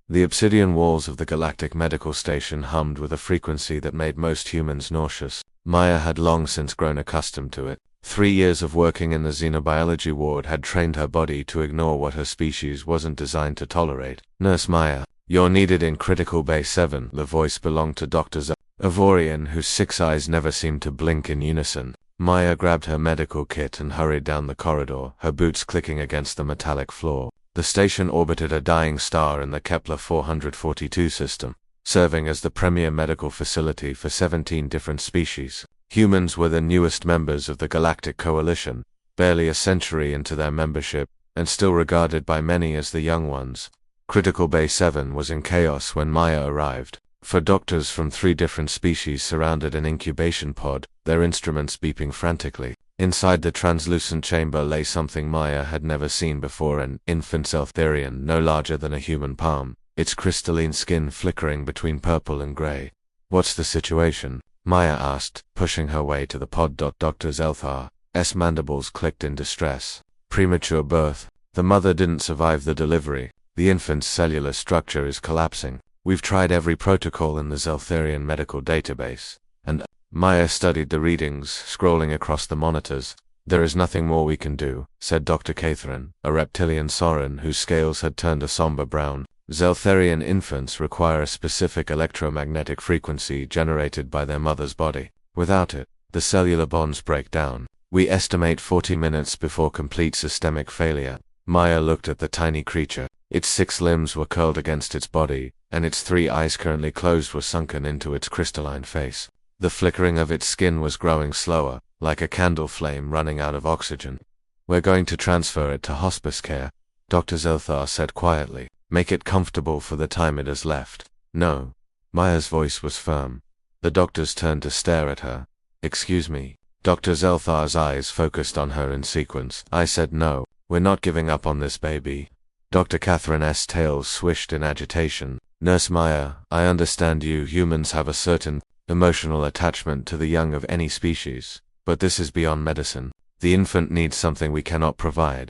The obsidian walls of the Galactic Medical Station hummed with a frequency that made most humans nauseous. Maya had long since grown accustomed to it. 3 years of working in the xenobiology ward had trained her body to ignore what her species wasn't designed to tolerate. Nurse Maya, you're needed in Critical Bay 7. The voice belonged to Dr. Avorian, whose 6 eyes never seemed to blink in unison. Maya grabbed her medical kit and hurried down the corridor, her boots clicking against the metallic floor. The station orbited a dying star in the Kepler 442 system, serving as the premier medical facility for 17 different species. Humans were the newest members of the Galactic Coalition, barely a century into their membership, and still regarded by many as the young ones. Critical Bay 7 was in chaos when Maya arrived. 4 doctors from 3 different species surrounded an incubation pod, their instruments beeping frantically. Inside the translucent chamber lay something Maya had never seen before, an infant Zeltharian no larger than a human palm, its crystalline skin flickering between purple and gray. What's the situation? Maya asked, pushing her way to the pod. Dr. Zelthar's mandibles clicked in distress. Premature birth. The mother didn't survive the delivery. The infant's cellular structure is collapsing. We've tried every protocol in the Zeltharian medical database. And Maya studied the readings, scrolling across the monitors. There is nothing more we can do, said Dr. Catherine, a reptilian Sorin whose scales had turned a somber brown. Zeltharian infants require a specific electromagnetic frequency generated by their mother's body. Without it, the cellular bonds break down. We estimate 40 minutes before complete systemic failure. Maya looked at the tiny creature. Its 6 limbs were curled against its body, and its 3 eyes currently closed were sunken into its crystalline face. The flickering of its skin was growing slower, like a candle flame running out of oxygen. We're going to transfer it to hospice care, Dr. Zelthar said quietly. Make it comfortable for the time it has left. No. Maya's voice was firm. The doctors turned to stare at her. Excuse me. Dr. Zelthar's eyes focused on her in sequence. I said no. We're not giving up on this baby. Dr. Catherine's tail swished in agitation. Nurse Maya, I understand you humans have a certain emotional attachment to the young of any species, but this is beyond medicine. The infant needs something we cannot provide.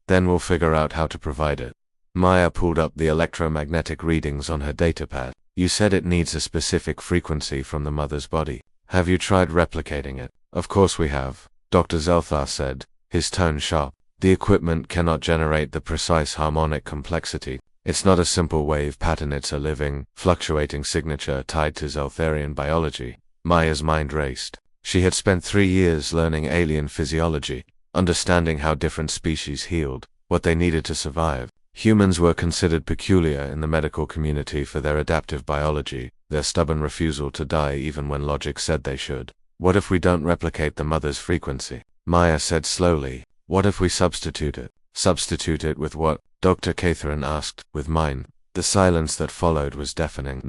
Then we'll figure out how to provide it. Maya pulled up the electromagnetic readings on her datapad. You said it needs a specific frequency from the mother's body. Have you tried replicating it? Of course we have, Dr. Zelthar said, his tone sharp. The equipment cannot generate the precise harmonic complexity. It's not a simple wave pattern, it's a living, fluctuating signature tied to Zeltharian biology. Maya's mind raced. She had spent 3 years learning alien physiology, understanding how different species healed, what they needed to survive. Humans were considered peculiar in the medical community for their adaptive biology, their stubborn refusal to die even when logic said they should. What if we don't replicate the mother's frequency? Maya said slowly. What if we substitute it? Substitute it with what? Dr. Catherine asked. With mine. The silence that followed was deafening.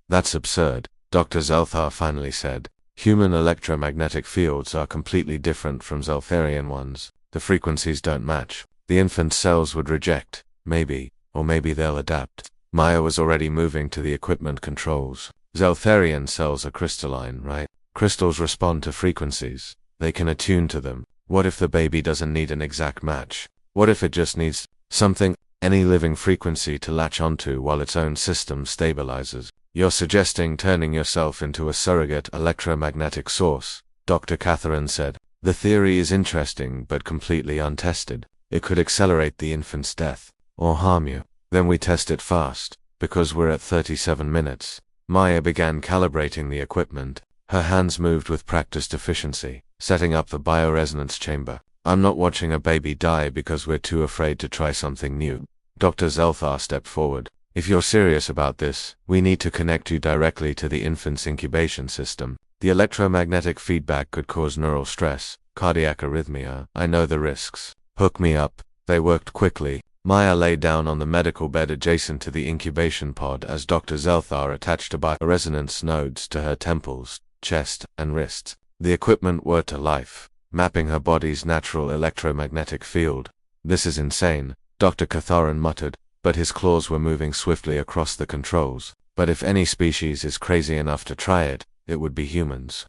That's absurd, Dr. Zelthar finally said. Human electromagnetic fields are completely different from Zeltharian ones. The frequencies don't match. The infant cells would reject. Maybe, or maybe they'll adapt. Maya was already moving to the equipment controls. Zeltharian cells are crystalline, right? Crystals respond to frequencies. They can attune to them. What if the baby doesn't need an exact match? What if it just needs something, any living frequency to latch onto while its own system stabilizes? You're suggesting turning yourself into a surrogate electromagnetic source, Dr. Catherine said. The theory is interesting but completely untested. It could accelerate the infant's death, or harm you. Then we test it fast, because we're at 37 minutes. Maya began calibrating the equipment. Her hands moved with practiced efficiency, setting up the bioresonance chamber. I'm not watching a baby die because we're too afraid to try something new. Dr. Zelthar stepped forward. If you're serious about this, we need to connect you directly to the infant's incubation system. The electromagnetic feedback could cause neural stress, cardiac arrhythmia. I know the risks. Hook me up. They worked quickly. Maya lay down on the medical bed adjacent to the incubation pod as Dr. Zelthar attached a bioresonance nodes to her temples, chest, and wrists. The equipment worked to life, mapping her body's natural electromagnetic field. This is insane, Dr. Catharin muttered, but his claws were moving swiftly across the controls. But if any species is crazy enough to try it, it would be humans.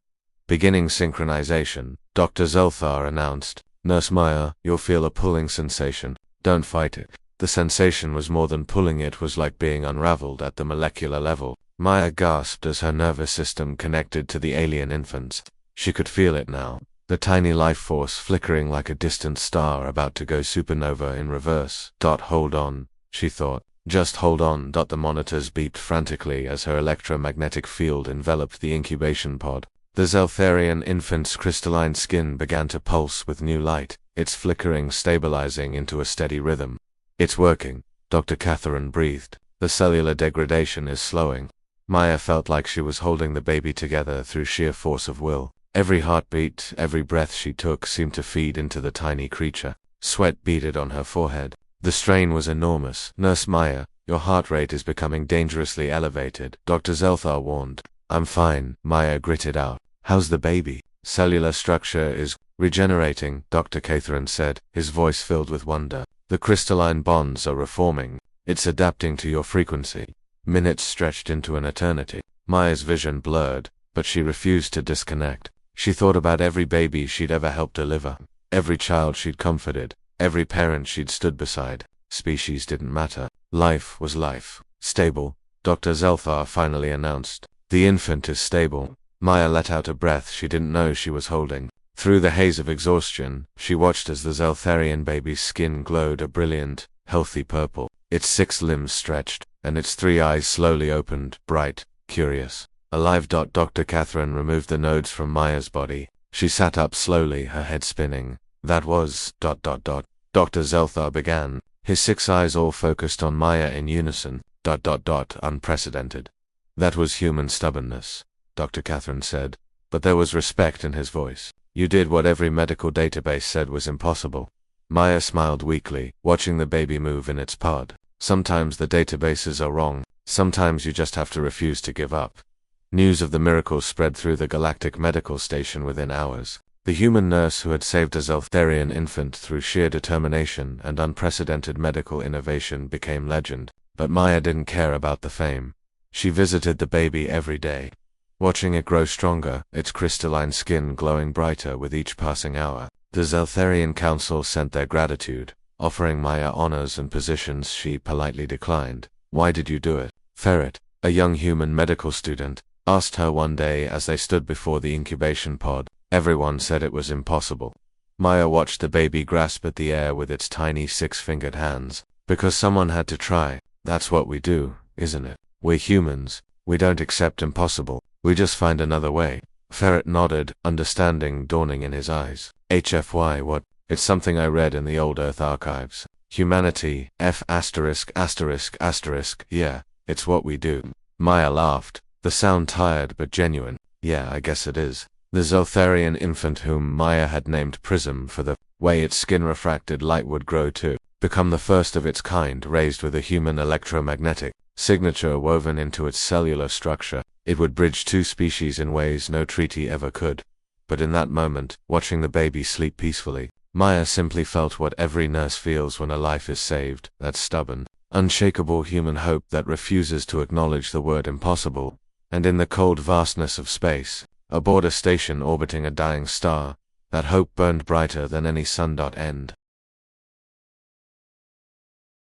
Beginning synchronization, Dr. Zelthar announced. Nurse Maya, you'll feel a pulling sensation. Don't fight it. The sensation was more than pulling, it was like being unraveled at the molecular level. Maya gasped as her nervous system connected to the alien infants. She could feel it now, the tiny life force flickering like a distant star about to go supernova in reverse. Hold on, she thought. Just hold on. The monitors beeped frantically as her electromagnetic field enveloped the incubation pod. The Zeltharian infant's crystalline skin began to pulse with new light, its flickering stabilizing into a steady rhythm. It's working, Dr. Catherine breathed. The cellular degradation is slowing. Maya felt like she was holding the baby together through sheer force of will. Every heartbeat, every breath she took seemed to feed into the tiny creature. Sweat beaded on her forehead. The strain was enormous. Nurse Maya, your heart rate is becoming dangerously elevated, Dr. Zelthar warned. I'm fine, Maya gritted out. How's the baby? Cellular structure is regenerating, Dr. Catherine said, his voice filled with wonder. The crystalline bonds are reforming. It's adapting to your frequency. Minutes stretched into an eternity. Maya's vision blurred, but she refused to disconnect. She thought about every baby she'd ever helped deliver, every child she'd comforted, every parent she'd stood beside. Species didn't matter. Life was life. Stable, Dr. Zelthar finally announced. The infant is stable. Maya let out a breath she didn't know she was holding. Through the haze of exhaustion, she watched as the Zeltharian baby's skin glowed a brilliant, healthy purple. Its 6 limbs stretched, and its 3 eyes slowly opened, bright, curious. Alive. Dr. Catherine removed the nodes from Maya's body. She sat up slowly, her head spinning. That was... Dr. Zelthar began, his 6 eyes all focused on Maya in unison. Unprecedented. That was human stubbornness, Dr. Catherine said, but there was respect in his voice. You did what every medical database said was impossible. Maya smiled weakly, watching the baby move in its pod. Sometimes the databases are wrong, sometimes you just have to refuse to give up. News of the miracle spread through the galactic medical station within hours. The human nurse who had saved a Zeltharian infant through sheer determination and unprecedented medical innovation became legend, but Maya didn't care about the fame. She visited the baby every day, watching it grow stronger, its crystalline skin glowing brighter with each passing hour. The Zeltharian Council sent their gratitude, offering Maya honors and positions she politely declined. Why did you do it? Ferret, a young human medical student, asked her one day as they stood before the incubation pod. Everyone said it was impossible. Maya watched the baby grasp at the air with its tiny 6-fingered hands. Because someone had to try. That's what we do, isn't it? We're humans. We don't accept impossible. We just find another way. Ferret nodded, understanding dawning in his eyes. HFY what? It's something I read in the old Earth archives. Humanity, F******, yeah, it's what we do. Maya laughed, the sound tired but genuine. Yeah, I guess it is. The Zeltharian infant whom Maya had named Prism for the way its skin refracted light would grow to become the first of its kind, raised with a human electromagnetic signature woven into its cellular structure. It would bridge 2 species in ways no treaty ever could. But in that moment, watching the baby sleep peacefully, Maya simply felt what every nurse feels when a life is saved, that stubborn, unshakable human hope that refuses to acknowledge the word impossible. And in the cold vastness of space, aboard a station orbiting a dying star, that hope burned brighter than any sun. End.